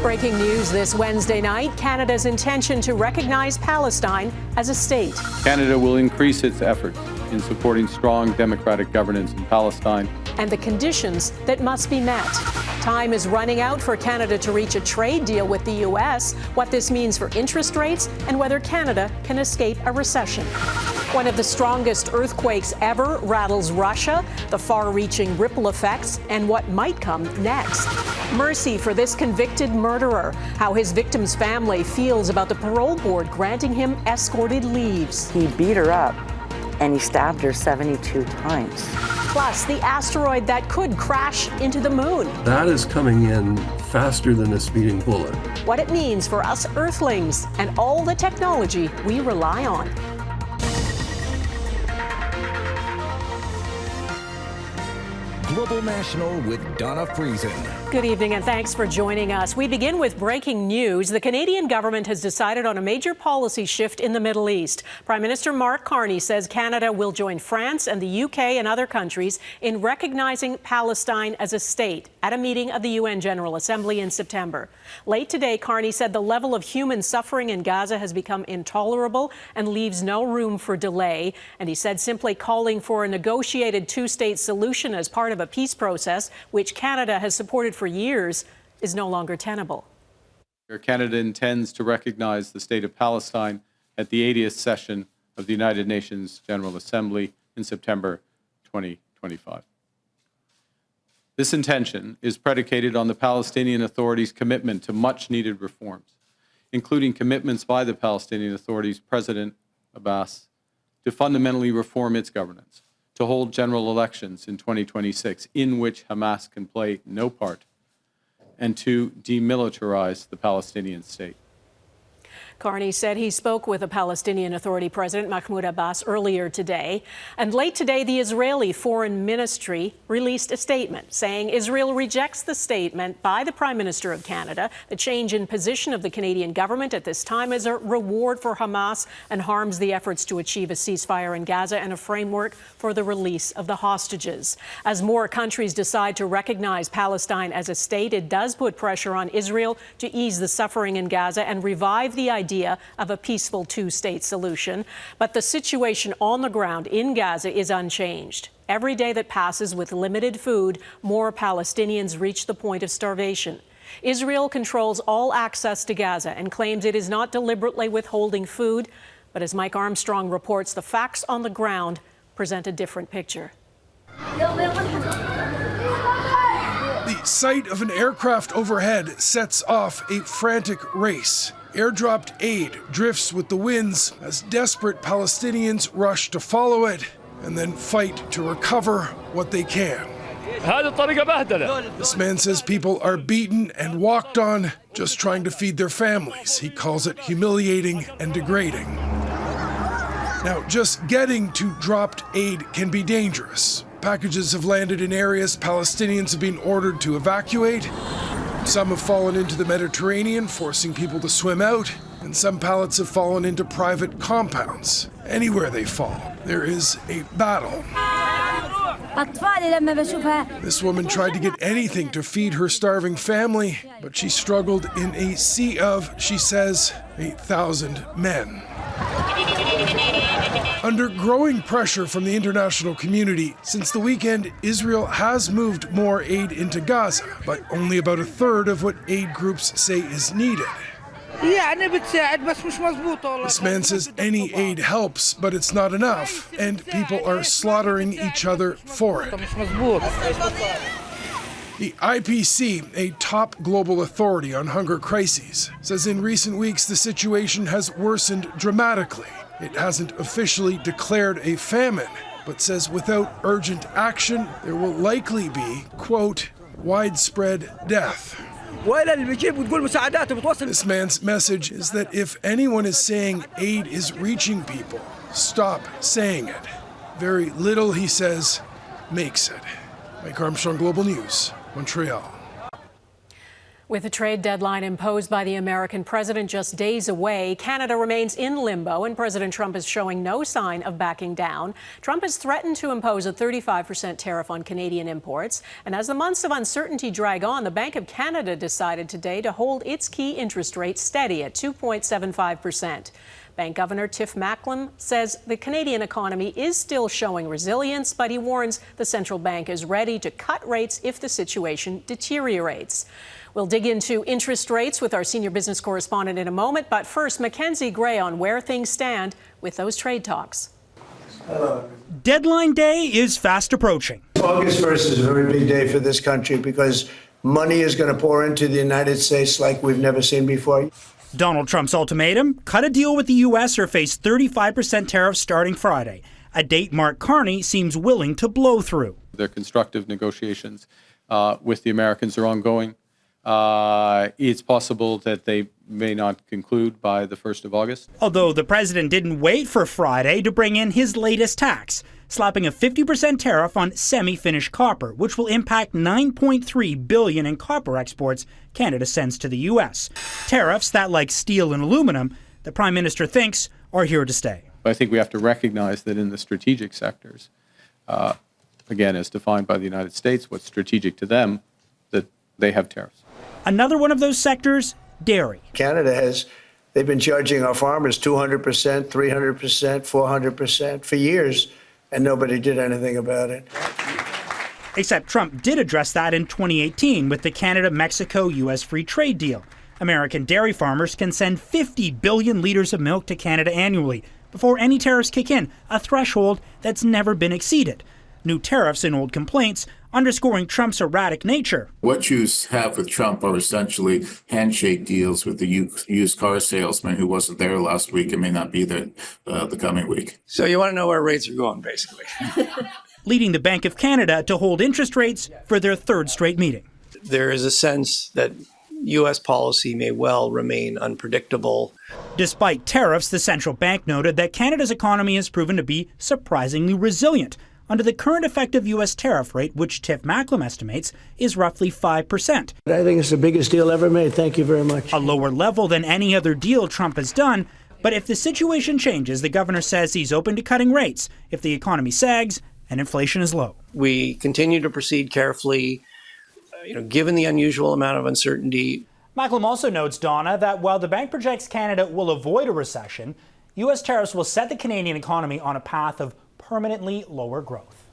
Breaking news this Wednesday night, Canada's intention to recognize Palestine as a state. Canada will increase its efforts in supporting strong democratic governance in Palestine. And the conditions that must be met. Time is running out for Canada to reach a trade deal with the U.S., what this means for interest rates, and whether Canada can escape a recession. One of the strongest earthquakes ever rattles Russia, the far-reaching ripple effects, and what might come next. Mercy for this convicted murderer, how his victim's family feels about the parole board granting him escorted leaves. He beat her up and he stabbed her 72 times. Plus, the asteroid that could crash into the moon. That is coming in faster than a speeding bullet. What it means for us Earthlings and all the technology we rely on. Global National with Donna Friesen. Good evening and thanks for joining us. We begin with breaking news. The Canadian government has decided on a major policy shift in the Middle East. Prime Minister Mark Carney says Canada will join France and the UK and other countries in recognizing Palestine as a state at a meeting of the UN General Assembly in September. Late today, Carney said the level of human suffering in Gaza has become intolerable and leaves no room for delay. And he said simply calling for a negotiated two-state solution as part of a peace process, which Canada has supported for years, is no longer tenable. Canada intends to recognize the state of Palestine at the 80th session of the United Nations General Assembly in September 2025. This intention is predicated on the Palestinian Authority's commitment to much-needed reforms, including commitments by the Palestinian Authority's President Abbas to fundamentally reform its governance, to hold general elections in 2026 in which Hamas can play no part, and to demilitarize the Palestinian state. Carney said he spoke with the Palestinian Authority President Mahmoud Abbas earlier today. And late today, the Israeli Foreign Ministry released a statement saying Israel rejects the statement by the Prime Minister of Canada. The change in position of the Canadian government at this time is a reward for Hamas and harms the efforts to achieve a ceasefire in Gaza and a framework for the release of the hostages. As more countries decide to recognize Palestine as a state, it does put pressure on Israel to ease the suffering in Gaza and revive the idea of a peaceful two-state solution. But the situation on the ground in Gaza is unchanged. Every day that passes with limited food, more Palestinians reach the point of starvation. Israel controls all access to Gaza and claims it is not deliberately withholding food. But as Mike Armstrong reports, the facts on the ground present a different picture. The sight of an aircraft overhead sets off a frantic race. Airdropped aid drifts with the winds as desperate Palestinians rush to follow it and then fight to recover what they can. This man says people are beaten and walked on just trying to feed their families. He calls it humiliating and degrading. Now, just getting to dropped aid can be dangerous. Packages have landed in areas Palestinians have been ordered to evacuate. Some have fallen into the Mediterranean, forcing people to swim out, and some pallets have fallen into private compounds. Anywhere they fall, there is a battle. This woman tried to get anything to feed her starving family, but she struggled in a sea of, she says, 8,000 men. Under growing pressure from the international community, since the weekend, Israel has moved more aid into Gaza, but only about a third of what aid groups say is needed. This man says any aid helps, but it's not enough, and people are slaughtering each other for it. The IPC, a top global authority on hunger crises, says in recent weeks the situation has worsened dramatically. It hasn't officially declared a famine, but says without urgent action, there will likely be, quote, widespread death. This man's message is that if anyone is saying aid is reaching people, stop saying it. Very little, he says, makes it. Mike Armstrong, Global News, Montreal. With the trade deadline imposed by the American president just days away, Canada remains in limbo, and President Trump is showing no sign of backing down. Trump has threatened to impose a 35% tariff on Canadian imports. And as the months of uncertainty drag on, the Bank of Canada decided today to hold its key interest rate steady at 2.75%. Bank Governor Tiff Macklem says the Canadian economy is still showing resilience, but he warns the central bank is ready to cut rates if the situation deteriorates. We'll dig into interest rates with our senior business correspondent in a moment, but first, Mackenzie Gray on where things stand with those trade talks. Deadline day is fast approaching. August 1st is a very big day for this country because money is going to pour into the United States like we've never seen before. Donald Trump's ultimatum: cut a deal with the U.S. or face 35% tariffs starting Friday, a date Mark Carney seems willing to blow through. Their constructive negotiations with the Americans are ongoing. It's possible that they may not conclude by the 1st of August. Although the president didn't wait for Friday to bring in his latest tax, slapping a 50% tariff on semi-finished copper, which will impact $9.3 billion in copper exports Canada sends to the U.S. Tariffs that, like steel and aluminum, the Prime Minister thinks are here to stay. I think we have to recognize that in the strategic sectors, again, as defined by the United States, what's strategic to them, that they have tariffs. Another one of those sectors, dairy. They've been charging our farmers 200%, 300%, 400% for years, and nobody did anything about it. Except Trump did address that in 2018 with the Canada-Mexico-U.S. free trade deal. American dairy farmers can send 50 billion liters of milk to Canada annually before any tariffs kick in, a threshold that's never been exceeded. New tariffs and old complaints, underscoring Trump's erratic nature. What you have with Trump are essentially handshake deals with the used car salesman who wasn't there last week and may not be there the coming week. So you want to know where rates are going, basically. Leading the Bank of Canada to hold interest rates for their third straight meeting. There is a sense that U.S. policy may well remain unpredictable. Despite tariffs, the central bank noted that Canada's economy has proven to be surprisingly resilient under the current effective U.S. tariff rate, which Tiff Macklem estimates is roughly 5%. I think it's the biggest deal ever made. Thank you very much. A lower level than any other deal Trump has done. But if the situation changes, the governor says he's open to cutting rates if the economy sags and inflation is low. We continue to proceed carefully, given the unusual amount of uncertainty. Macklem also notes, Donna, that while the bank projects Canada will avoid a recession, U.S. tariffs will set the Canadian economy on a path of permanently lower growth.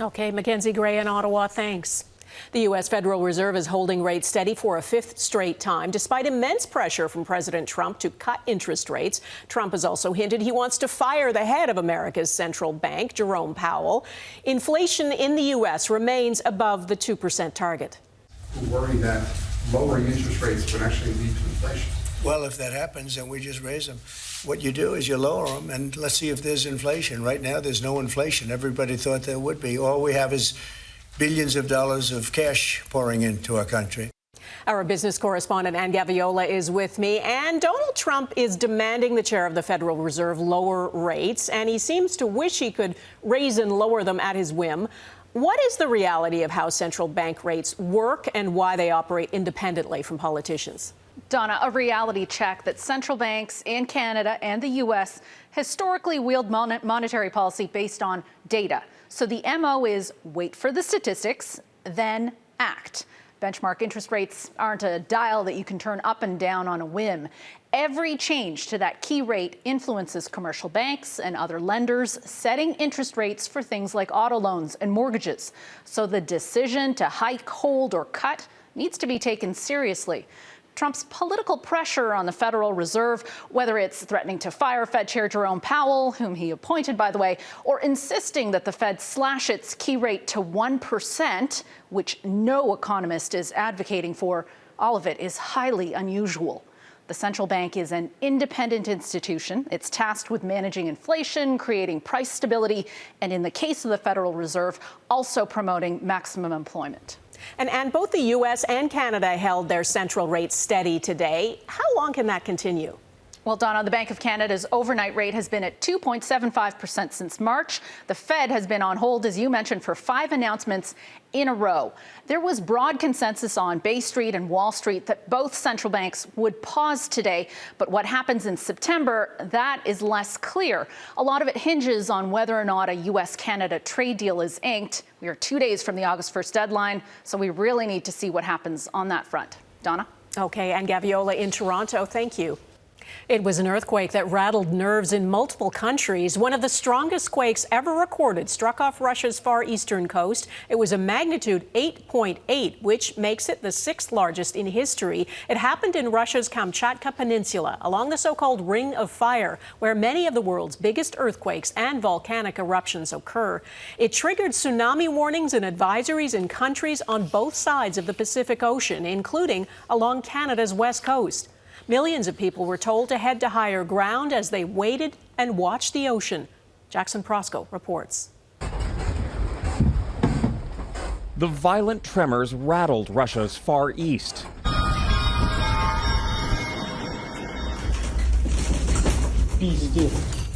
Okay, Mackenzie Gray in Ottawa, thanks. The U.S. Federal Reserve is holding rates steady for a fifth straight time, despite immense pressure from President Trump to cut interest rates. Trump has also hinted he wants to fire the head of America's central bank, Jerome Powell. Inflation in the U.S. remains above the 2% target. We worry that lowering interest rates would actually lead to inflation. Well, if that happens, then we just raise them. What you do is you lower them, and let's see if there's inflation. Right now, there's no inflation. Everybody thought there would be. All we have is billions of dollars of cash pouring into our country. Our business correspondent, Ann Gaviola, is with me. And Donald Trump is demanding the chair of the Federal Reserve lower rates, and he seems to wish he could raise and lower them at his whim. What is the reality of how central bank rates work and why they operate independently from politicians? Donna, a reality check that central banks in Canada and the U.S. historically wield monetary policy based on data. So the MO is wait for the statistics, then act. Benchmark interest rates aren't a dial that you can turn up and down on a whim. Every change to that key rate influences commercial banks and other lenders setting interest rates for things like auto loans and mortgages. So the decision to hike, hold, or cut needs to be taken seriously. Trump's political pressure on the Federal Reserve, whether it's threatening to fire Fed Chair Jerome Powell, whom he appointed, by the way, or insisting that the Fed slash its key rate to 1%, which no economist is advocating for, all of it is highly unusual. The central bank is an independent institution. It's tasked with managing inflation, creating price stability, and in the case of the Federal Reserve, also promoting maximum employment. And both the U.S. and Canada held their central rates steady today. How long can that continue? Well, Donna, the Bank of Canada's overnight rate has been at 2.75% since March. The Fed has been on hold, as you mentioned, for 5 announcements in a row. There was broad consensus on Bay Street and Wall Street that both central banks would pause today. But what happens in September, that is less clear. A lot of it hinges on whether or not a U.S.-Canada trade deal is inked. We are 2 days from the August 1st deadline, so we really need to see what happens on that front. Donna? Okay, and Gaviola in Toronto, thank you. It was an earthquake that rattled nerves in multiple countries. One of the strongest quakes ever recorded struck off Russia's far eastern coast. It was a magnitude 8.8, which makes it the 6th largest in history. It happened in Russia's Kamchatka Peninsula, along the so-called Ring of Fire, where many of the world's biggest earthquakes and volcanic eruptions occur. It triggered tsunami warnings and advisories in countries on both sides of the Pacific Ocean, including along Canada's west coast. Millions of people were told to head to higher ground as they waited and watched the ocean. Jackson Prosco reports. The violent tremors rattled Russia's far east.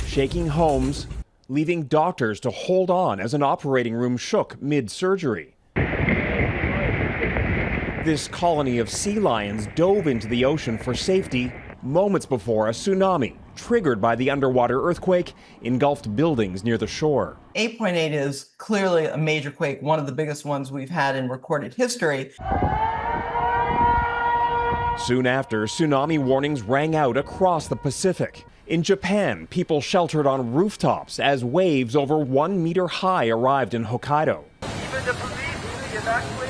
Shaking homes, leaving doctors to hold on as an operating room shook mid-surgery. This colony of sea lions dove into the ocean for safety moments before a tsunami, triggered by the underwater earthquake, engulfed buildings near the shore. 8.8 is clearly a major quake, one of the biggest ones we've had in recorded history. Soon after, tsunami warnings rang out across the Pacific. In Japan, people sheltered on rooftops as waves over 1 meter high arrived in Hokkaido. Even the police evacuated.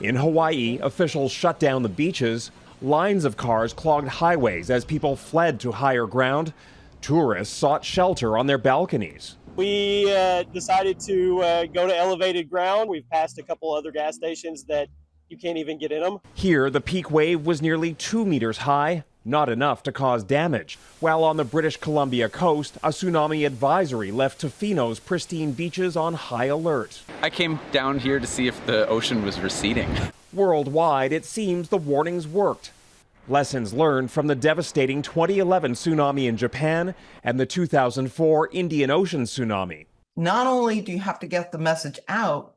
In Hawaii, officials shut down the beaches. Lines of cars clogged highways as people fled to higher ground. Tourists sought shelter on their balconies. We decided to go to elevated ground. We've passed a couple other gas stations that you can't even get in them. Here, the peak wave was nearly 2 meters high, not enough to cause damage. While on the British Columbia coast, a tsunami advisory left Tofino's pristine beaches on high alert. I came down here to see if the ocean was receding. Worldwide, it seems the warnings worked. Lessons learned from the devastating 2011 tsunami in Japan and the 2004 Indian Ocean tsunami. Not only do you have to get the message out,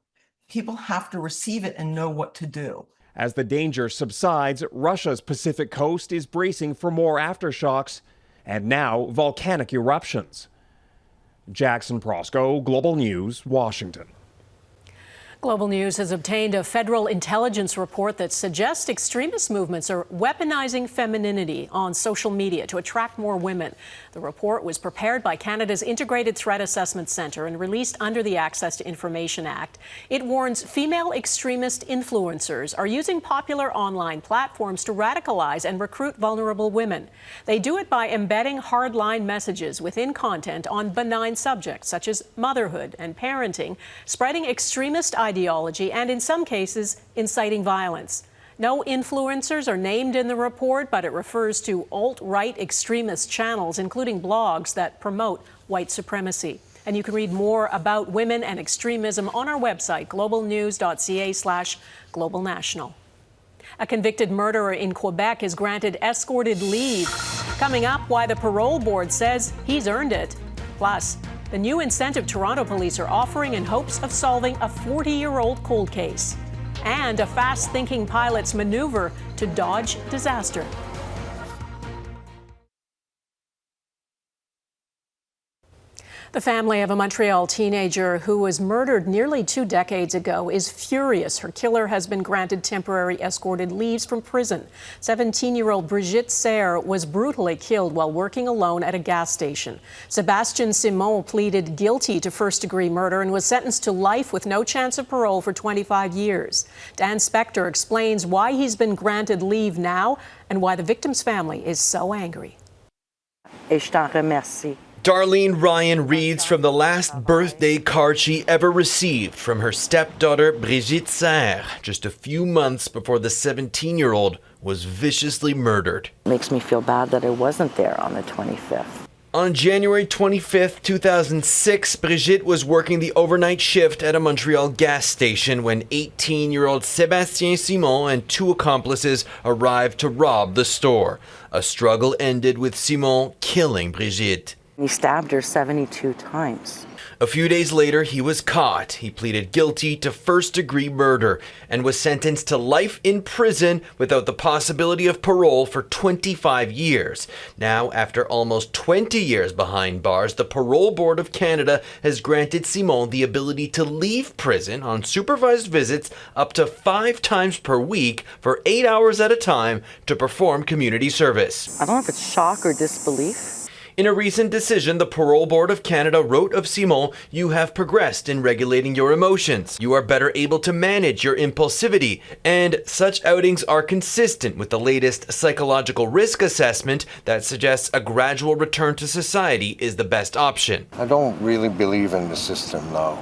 people have to receive it and know what to do. As the danger subsides, Russia's Pacific coast is bracing for more aftershocks and now volcanic eruptions. Jackson Prosco, Global News, Washington. Global News has obtained a federal intelligence report that suggests extremist movements are weaponizing femininity on social media to attract more women. The report was prepared by Canada's Integrated Threat Assessment Centre and released under the Access to Information Act. It warns female extremist influencers are using popular online platforms to radicalize and recruit vulnerable women. They do it by embedding hardline messages within content on benign subjects such as motherhood and parenting, spreading extremist ideology, and in some cases, inciting violence. No influencers are named in the report, but it refers to alt-right extremist channels, including blogs that promote white supremacy. And you can read more about women and extremism on our website, globalnews.ca/globalnational. A convicted murderer in Quebec is granted escorted leave. Coming up, why the parole board says he's earned it. Plus, the new incentive Toronto police are offering in hopes of solving a 40-year-old cold case. And a fast-thinking pilot's maneuver to dodge disaster. The family of a Montreal teenager who was murdered nearly 2 decades ago is furious. Her killer has been granted temporary escorted leaves from prison. 17-year-old Brigitte Serre was brutally killed while working alone at a gas station. Sébastien Simon pleaded guilty to first-degree murder and was sentenced to life with no chance of parole for 25 years. Dan Spector explains why he's been granted leave now and why the victim's family is so angry. Et je t'en remercie. Darlene Ryan reads from the last birthday card she ever received from her stepdaughter Brigitte Serre, just a few months before the 17-year-old was viciously murdered. Makes me feel bad that I wasn't there on the 25th. On January 25th, 2006, Brigitte was working the overnight shift at a Montreal gas station when 18-year-old Sébastien Simon and two accomplices arrived to rob the store. A struggle ended with Simon killing Brigitte. He stabbed her 72 times. A few days later, he was caught. He pleaded guilty to first-degree murder and was sentenced to life in prison without the possibility of parole for 25 years. Now, after almost 20 years behind bars, the Parole Board of Canada has granted Simon the ability to leave prison on supervised visits up to 5 times per week for 8 hours at a time to perform community service. I don't know if it's shock or disbelief. In a recent decision, the Parole Board of Canada wrote of Simon, "You have progressed in regulating your emotions. You are better able to manage your impulsivity, and such outings are consistent with the latest psychological risk assessment that suggests a gradual return to society is the best option." I don't really believe in the system now.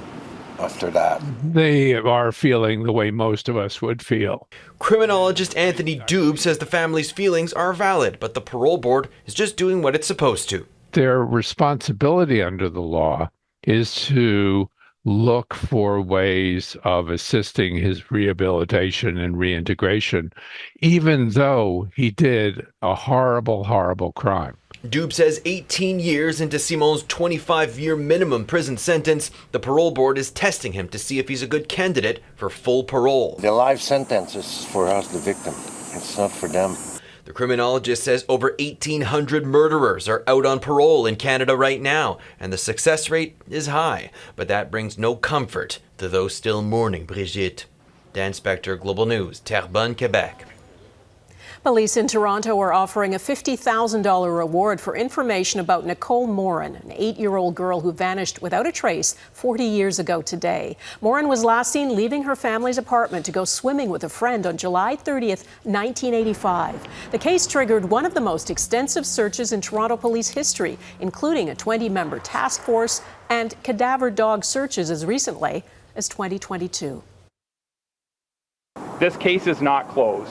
After that, they are feeling the way most of us would feel. Criminologist Anthony Dube says the family's feelings are valid, but the parole board is just doing what it's supposed to. Their responsibility under the law is to look for ways of assisting his rehabilitation and reintegration, even though he did a horrible, horrible crime. Dube says 18 years into Simon's 25-year minimum prison sentence, the parole board is testing him to see if he's a good candidate for full parole. The life sentence is for us, the victim. It's not for them. The criminologist says over 1,800 murderers are out on parole in Canada right now, and the success rate is high. But that brings no comfort to those still mourning Brigitte. Dan Spector, Global News, Terrebonne, Quebec. Police in Toronto are offering a $50,000 reward for information about Nicole Morin, an 8-year-old girl who vanished without a trace 40 years ago today. Morin was last seen leaving her family's apartment to go swimming with a friend on July 30th, 1985. The case triggered one of the most extensive searches in Toronto police history, including a 20-member task force and cadaver dog searches as recently as 2022. This case is not closed.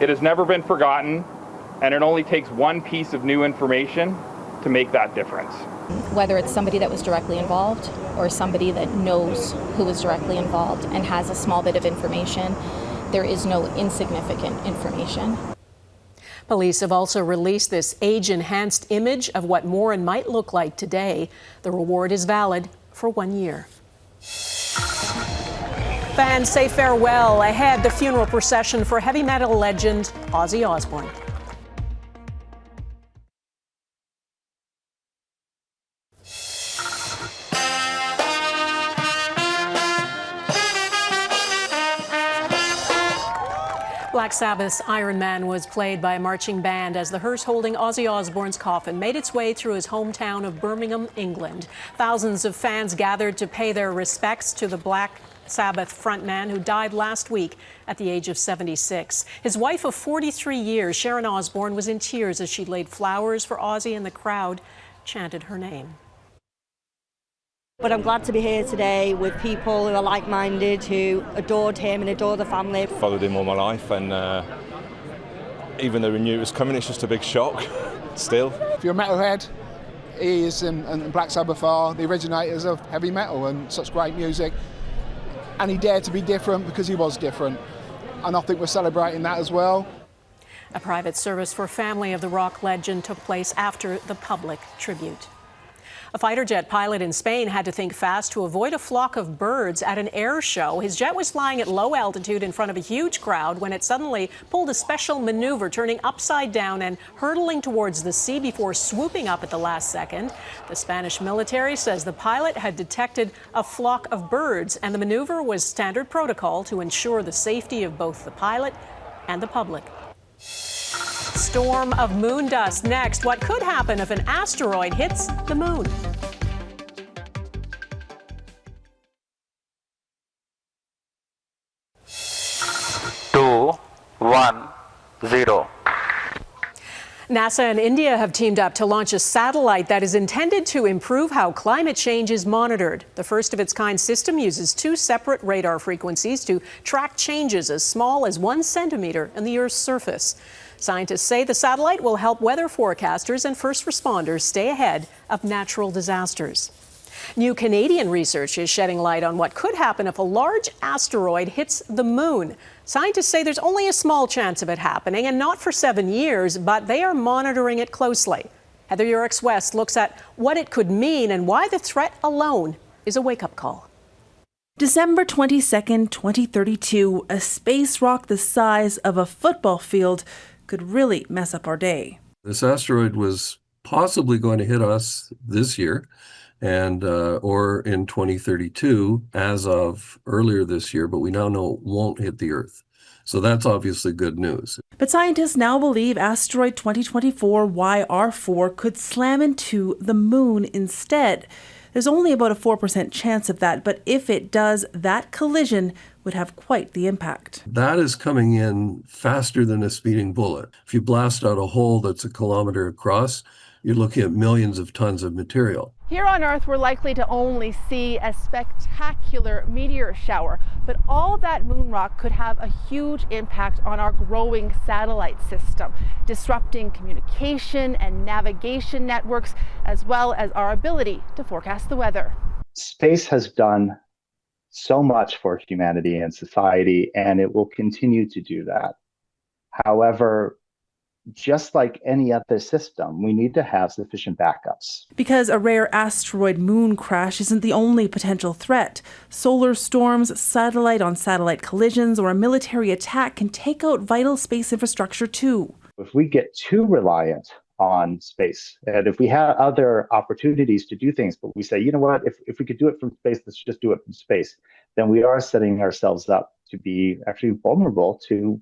It has never been forgotten, and it only takes one piece of new information to make that difference. Whether it's somebody that was directly involved or somebody that knows who was directly involved and has a small bit of information, there is no insignificant information. Police have also released this age-enhanced image of what Morin might look like today. The reward is valid for 1 year. Fans say farewell ahead the funeral procession for heavy metal legend Ozzy Osbourne. Black Sabbath's Iron Man was played by a marching band as the hearse holding Ozzy Osbourne's coffin made its way through his hometown of Birmingham, England. Thousands of fans gathered to pay their respects to the Black Sabbath frontman who died last week at the age of 76. His wife of 43 years, Sharon Osbourne, was in tears as she laid flowers for Ozzy, and the crowd chanted her name. But I'm glad to be here today with people who are like-minded, who adored him and adore the family. I've followed him all my life, and even though we knew it was coming, it's just a big shock still. If you're a metalhead, he is and Black Sabbath are the originators of heavy metal and such great music. And he dared to be different because he was different. And I think we're celebrating that as well. A private service for family of the rock legend took place after the public tribute. A fighter jet pilot in Spain had to think fast to avoid a flock of birds at an air show. His jet was flying at low altitude in front of a huge crowd when it suddenly pulled a special maneuver, turning upside down and hurtling towards the sea before swooping up at the last second. The Spanish military says the pilot had detected a flock of birds, and the maneuver was standard protocol to ensure the safety of both the pilot and the public. Storm of moon dust next. What could happen if an asteroid hits the moon? NASA and India have teamed up to launch a satellite that is intended to improve how climate change is monitored. The first of its kind system uses 2 separate radar frequencies to track changes as small as 1 centimeter in the Earth's surface. Scientists say the satellite will help weather forecasters and first responders stay ahead of natural disasters. New Canadian research is shedding light on what could happen if a large asteroid hits the moon. Scientists say there's only a small chance of it happening, and not for 7 years, but they are monitoring it closely. Heather Urix-West looks at what it could mean and why the threat alone is a wake-up call. December 22nd, 2032, a space rock the size of a football field could really mess up our day. This asteroid was possibly going to hit us this year, and or in 2032 as of earlier this year, but we now know it won't hit the Earth. So that's obviously good news. But scientists now believe asteroid 2024 YR4 could slam into the moon instead. There's only about a 4% chance of that, but if it does, that collision would have quite the impact. That is coming in faster than a speeding bullet. If you blast out a hole that's a kilometer across, you're looking at millions of tons of material. Here on Earth, we're likely to only see a spectacular meteor shower, but all that moon rock could have a huge impact on our growing satellite system, disrupting communication and navigation networks, as well as our ability to forecast the weather. Space has done so much for humanity and society, and it will continue to do that. However, just like any other system, we need to have sufficient backups. Because a rare asteroid moon crash isn't the only potential threat. Solar storms, satellite-on-satellite collisions, or a military attack can take out vital space infrastructure too. If we get too reliant on space, and if we have other opportunities to do things, but we say, you know what, if we could do it from space, let's just do it from space, then we are setting ourselves up to be actually vulnerable to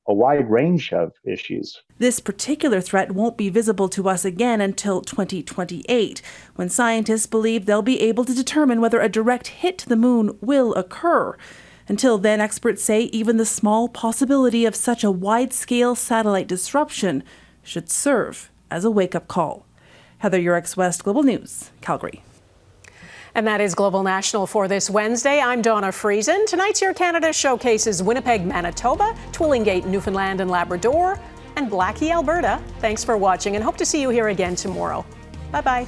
a wide range of issues. This particular threat won't be visible to us again until 2028, when scientists believe they'll be able to determine whether a direct hit to the moon will occur. Until then, experts say even the small possibility of such a wide-scale satellite disruption should serve as a wake-up call. Heather Urix-West, Global News, Calgary. And that is Global National for this Wednesday. I'm Donna Friesen. Tonight's Your Canada showcases Winnipeg, Manitoba, Twillingate, Newfoundland and Labrador, and Blackie, Alberta. Thanks for watching and hope to see you here again tomorrow. Bye-bye.